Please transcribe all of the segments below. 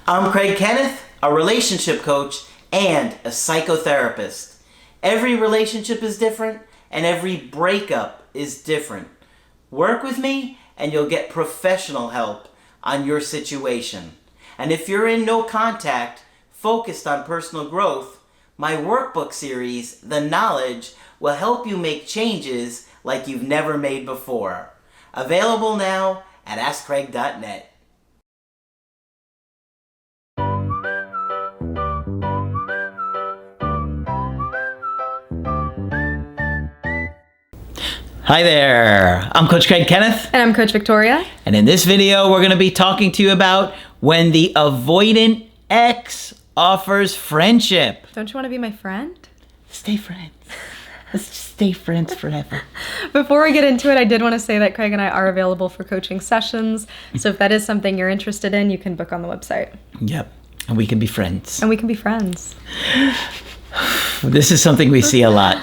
I'm Kenneth, a relationship coach and a psychotherapist. Every relationship is different and every breakup is different. Work with me and you'll get professional help on your situation. And if you're in no contact, focused on personal growth, my workbook series, The Knowledge, will help you make changes like you've never made before. Available now at AskCraig.net. Hi there, I'm Coach Kenneth. And I'm Coach Victoria. And in this video, we're going to be talking to you about when the avoidant ex offers friendship. Don't you want to be my friend? Stay friends. Let's just stay friends forever. Before we get into it, I did want to say that Craig and I are available for coaching sessions. So if that is something you're interested in, you can book on the website. Yep, and we can be friends. And we can be friends. This is something we see a lot.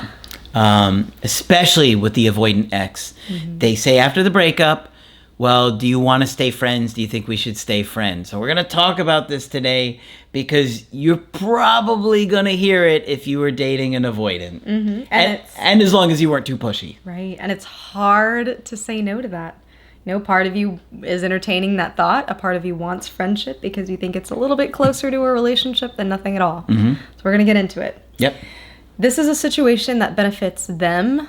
Especially with the avoidant ex. Mm-hmm. They say after the breakup, well, do you want to stay friends? Do you think we should stay friends? So we're going to talk about this today because you're probably going to hear it if you were dating an avoidant. Mm-hmm. And as long as you weren't too pushy. Right. And it's hard to say no to that. You know, part of you is entertaining that thought. A part of you wants friendship because you think it's a little bit closer to a relationship than nothing at all. Mm-hmm. So we're going to get into it. Yep. This is a situation that benefits them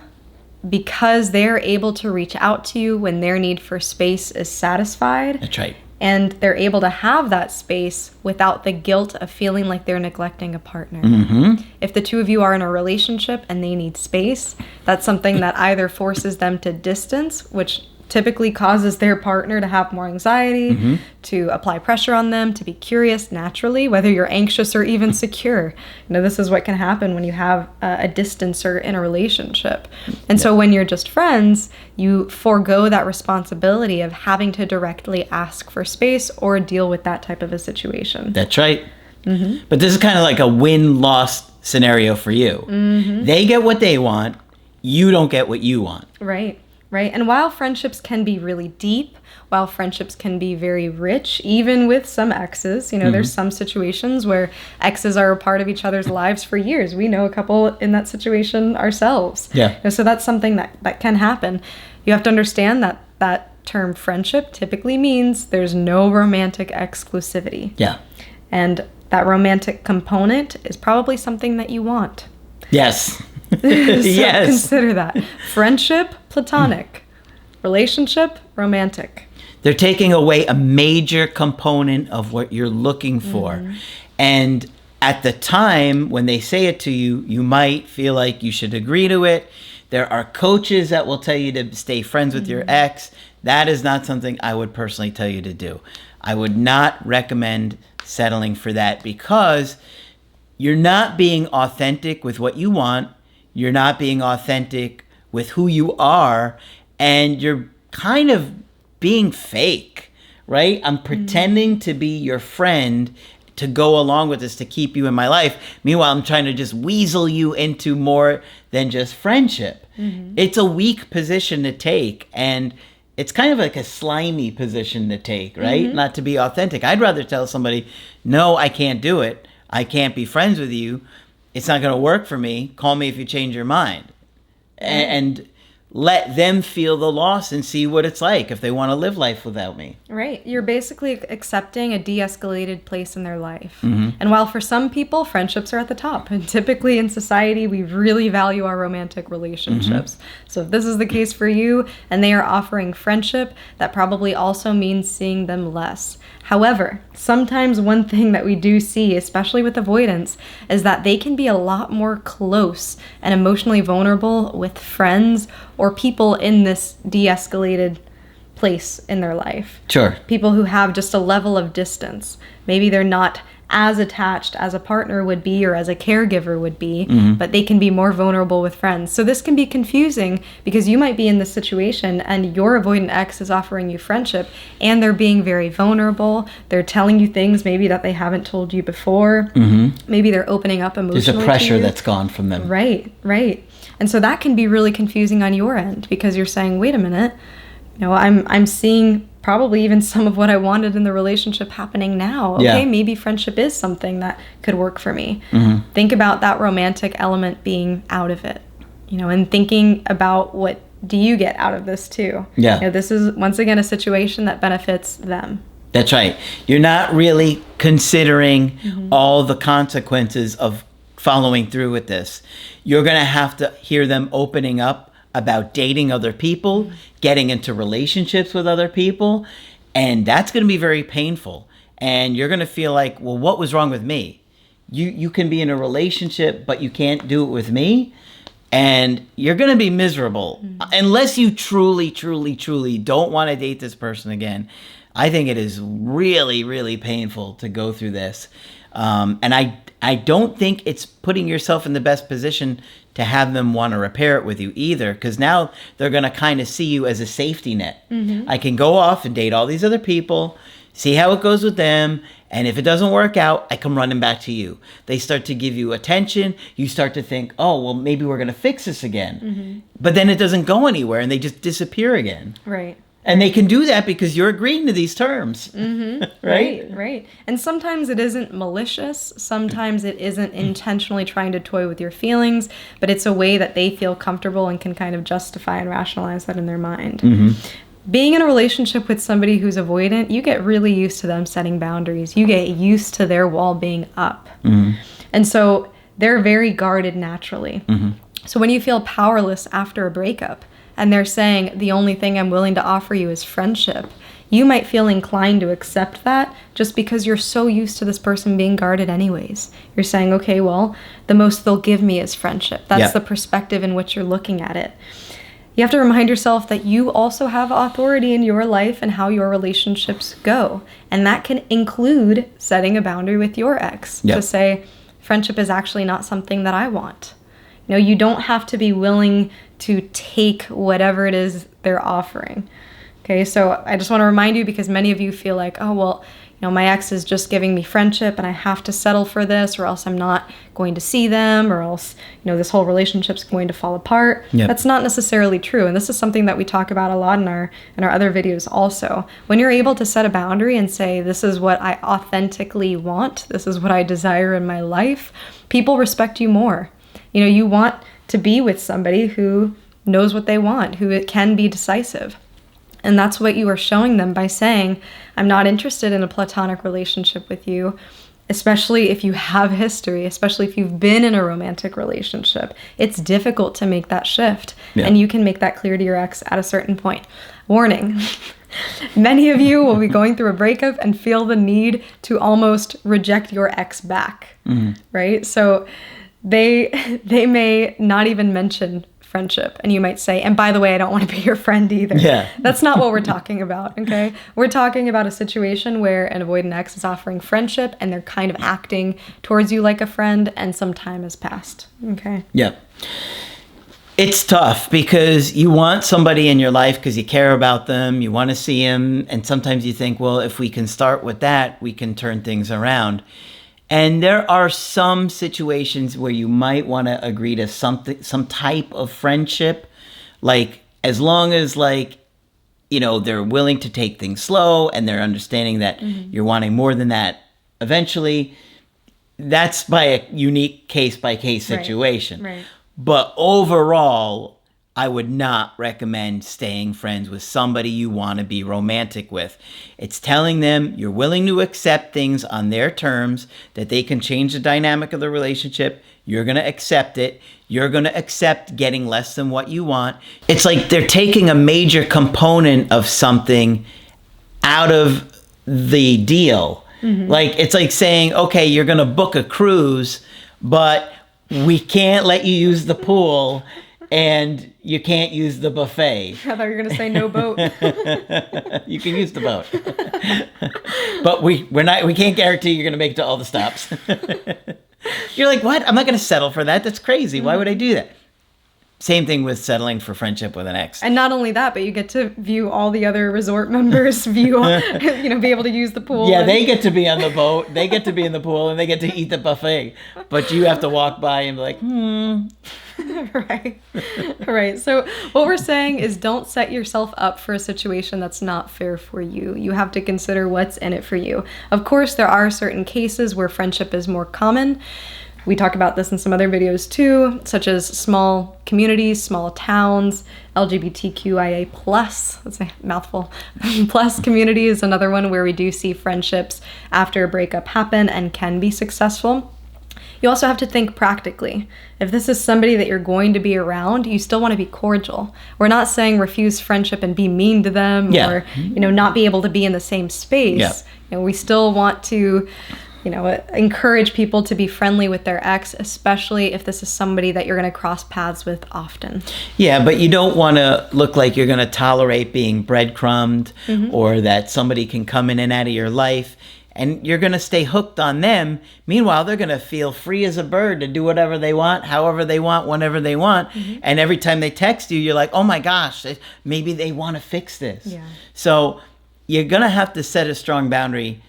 because they're able to reach out to you when their need for space is satisfied. That's right. And they're able to have that space without the guilt of feeling like they're neglecting a partner. Mm-hmm. If the two of you are in a relationship and they need space, that's something that either forces them to distance, which typically causes their partner to have more anxiety, mm-hmm. to apply pressure on them, to be curious naturally, whether you're anxious or even secure. You know, this is what can happen when you have a distancer in a relationship. And so when you're just friends, you forego that responsibility of having to directly ask for space or deal with that type of a situation. That's right. Mm-hmm. But this is kind of like a win-loss scenario for you. Mm-hmm. They get what they want. You don't get what you want. Right. Right. And while friendships can be really deep, while friendships can be very rich, even with some exes, you know, mm-hmm. there's some situations where exes are a part of each other's lives for years. We know a couple in that situation ourselves. Yeah. And so that's something that can happen. You have to understand that that term friendship typically means there's no romantic exclusivity. Yeah. And that romantic component is probably something that you want. Yes. So yes. Consider that. Friendship, platonic. Relationship, romantic. They're taking away a major component of what you're looking for. Mm-hmm. And at the time when they say it to you, you might feel like you should agree to it. There are coaches that will tell you to stay friends with mm-hmm. your ex. That is not something I would personally tell you to do. I would not recommend settling for that because you're not being authentic with what you want. You're not being authentic with who you are, and you're kind of being fake, right? I'm pretending to be your friend to go along with this, to keep you in my life. Meanwhile, I'm trying to just weasel you into more than just friendship. Mm-hmm. It's a weak position to take, and it's kind of like a slimy position to take, right? Mm-hmm. Not to be authentic. I'd rather tell somebody, no, I can't do it. I can't be friends with you. It's not going to work for me. Call me if you change your mind. And let them feel the loss and see what it's like if they want to live life without me. Right. You're basically accepting a de-escalated place in their life. Mm-hmm. And while for some people, friendships are at the top. And typically in society, we really value our romantic relationships. Mm-hmm. So if this is the case for you and they are offering friendship, that probably also means seeing them less. However, sometimes one thing that we do see, especially with avoidance, is that they can be a lot more close and emotionally vulnerable with friends or people in this de-escalated place in their life. Sure. People who have just a level of distance. Maybe they're not as attached as a partner would be or as a caregiver would be, mm-hmm. but they can be more vulnerable with friends. So this can be confusing because you might be in this situation and your avoidant ex is offering you friendship and they're being very vulnerable. They're telling you things maybe that they haven't told you before. Mm-hmm. Maybe they're opening up emotionally. There's a pressure that's gone from them. Right. And so that can be really confusing on your end because you're saying, wait a minute, you know, I'm seeing probably even some of what I wanted in the relationship happening now. Okay, Yeah. maybe friendship is something that could work for me. Think about that romantic element being out of it, and thinking about what do you get out of this too. Yeah. This is, once again, a situation that benefits them. That's right. You're not really considering all the consequences of following through with this. You're going to have to hear them opening up about dating other people, getting into relationships with other people, and that's going to be very painful. And you're going to feel like, well, what was wrong with me? You can be in a relationship, but you can't do it with me, and you're going to be miserable. Unless you truly, truly, truly don't want to date this person again. I think it is really, really painful to go through this. And I don't think it's putting yourself in the best position to have them want to repair it with you either, because now they're going to kind of see you as a safety net. I can go off and date all these other people, see how it goes with them, and if it doesn't work out, I come running back to you. They start to give you attention. You start to think, oh, well, maybe we're going to fix this again. But then it doesn't go anywhere, and they just disappear again. Right. And they can do that because you're agreeing to these terms. Right. And sometimes it isn't malicious. Sometimes it isn't intentionally trying to toy with your feelings, but it's a way that they feel comfortable and can kind of justify and rationalize that in their mind. Being in a relationship with somebody who's avoidant, you get really used to them setting boundaries. You get used to their wall being up. And so they're very guarded naturally. So when you feel powerless after a breakup, and they're saying, the only thing I'm willing to offer you is friendship, you might feel inclined to accept that just because you're so used to this person being guarded anyways. You're saying, okay, well, the most they'll give me is friendship. That's the perspective in which you're looking at it. You have to remind yourself that you also have authority in your life and how your relationships go. And that can include setting a boundary with your ex to say, friendship is actually not something that I want. You don't have to be willing to take whatever it is they're offering. Okay, so I just want to remind you, because many of you feel like, oh, well, my ex is just giving me friendship and I have to settle for this, or else I'm not going to see them, or else, this whole relationship's going to fall apart. That's not necessarily true. And this is something that we talk about a lot in our other videos also. When you're able to set a boundary and say, this is what I authentically want, this is what I desire in my life, people respect you more. You want to be with somebody who knows what they want, who can be decisive. And that's what you are showing them by saying, I'm not interested in a platonic relationship with you, especially if you have history, especially if you've been in a romantic relationship. It's difficult to make that shift. And you can make that clear to your ex at a certain point. Warning. Many of you will be going through a breakup and feel the need to almost reject your ex back, right? So they may not even mention friendship, and you might say, and by the way, I don't want to be your friend either. That's not what we're talking about, okay? We're talking about a situation where an avoidant ex is offering friendship and they're kind of acting towards you like a friend, and some time has passed, okay? It's tough because you want somebody in your life because you care about them, you want to see them, and sometimes you think, well, if we can start with that, we can turn things around. And there are some situations where you might want to agree to some type of friendship, like as long as they're willing to take things slow and they're understanding that you're wanting more than that eventually. That's by a unique case-by-case situation. Right. But overall, I would not recommend staying friends with somebody you want to be romantic with. It's telling them you're willing to accept things on their terms, that they can change the dynamic of the relationship. You're going to accept it. You're going to accept getting less than what you want. It's like they're taking a major component of something out of the deal. Like, it's like saying, okay, you're going to book a cruise, but we can't let you use the pool and you can't use the buffet. I thought you were going to say no boat. You can use the boat. But we can't guarantee you're going to make it to all the stops. You're like, what? I'm not going to settle for that. That's crazy. Why would I do that? Same thing with settling for friendship with an ex. And not only that, but you get to view all the other resort members, be able to use the pool. Yeah, they get to be on the boat, they get to be in the pool, and they get to eat the buffet. But you have to walk by and be like, Right. Right. So what we're saying is don't set yourself up for a situation that's not fair for you. You have to consider what's in it for you. Of course, there are certain cases where friendship is more common. We talk about this in some other videos too, such as small communities, small towns, LGBTQIA+, that's a mouthful, plus community is another one where we do see friendships after a breakup happen and can be successful. You also have to think practically. If this is somebody that you're going to be around, you still want to be cordial. We're not saying refuse friendship and be mean to them or, not be able to be in the same space. Yeah. We still want to encourage people to be friendly with their ex, especially if this is somebody that you're going to cross paths with often. Yeah, but you don't want to look like you're going to tolerate being breadcrumbed or that somebody can come in and out of your life and you're going to stay hooked on them. Meanwhile, they're going to feel free as a bird to do whatever they want, however they want, whenever they want. And every time they text you, you're like, oh my gosh, maybe they want to fix this. Yeah. So you're going to have to set a strong boundary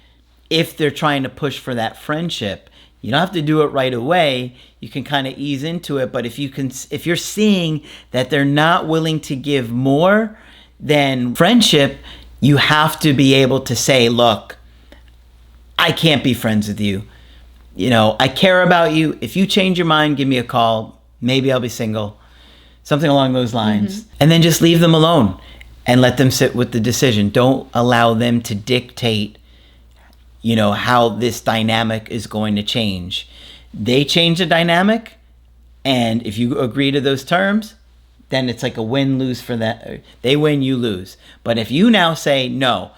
if they're trying to push for that friendship. You don't have to do it right away. You can kind of ease into it. But if you're seeing that they're not willing to give more than friendship, you have to be able to say, look, I can't be friends with you. I care about you. If you change your mind, give me a call. Maybe I'll be single. Something along those lines. And then just leave them alone and let them sit with the decision. Don't allow them to dictate how this dynamic is going to change. They change the dynamic, and if you agree to those terms, then it's like a win-lose for that. They win, you lose. But if you now say, no,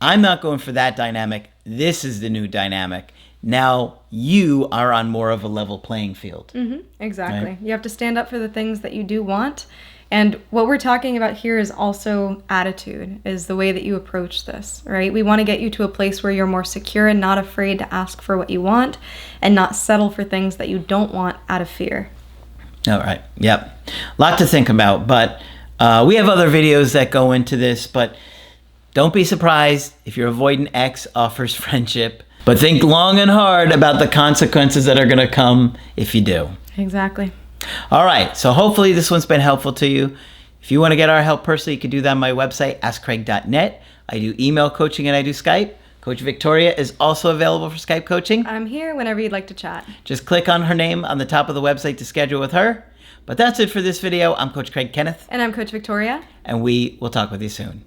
I'm not going for that dynamic, this is the new dynamic, now you are on more of a level playing field. Exactly. Right? You have to stand up for the things that you do want. And what we're talking about here is also attitude, is the way that you approach this, right? We want to get you to a place where you're more secure and not afraid to ask for what you want and not settle for things that you don't want out of fear. All right. Yep. A lot to think about, but we have other videos that go into this, but don't be surprised if your avoidant ex offers friendship, but think long and hard about the consequences that are going to come if you do. Exactly. All right, so hopefully this one's been helpful to you. If you want to get our help personally, you can do that on my website, askcraig.net. I do email coaching and I do Skype. Coach Victoria is also available for Skype coaching. I'm here whenever you'd like to chat. Just click on her name on the top of the website to schedule with her. But that's it for this video. I'm Coach Craig Kenneth. And I'm Coach Victoria. And we will talk with you soon.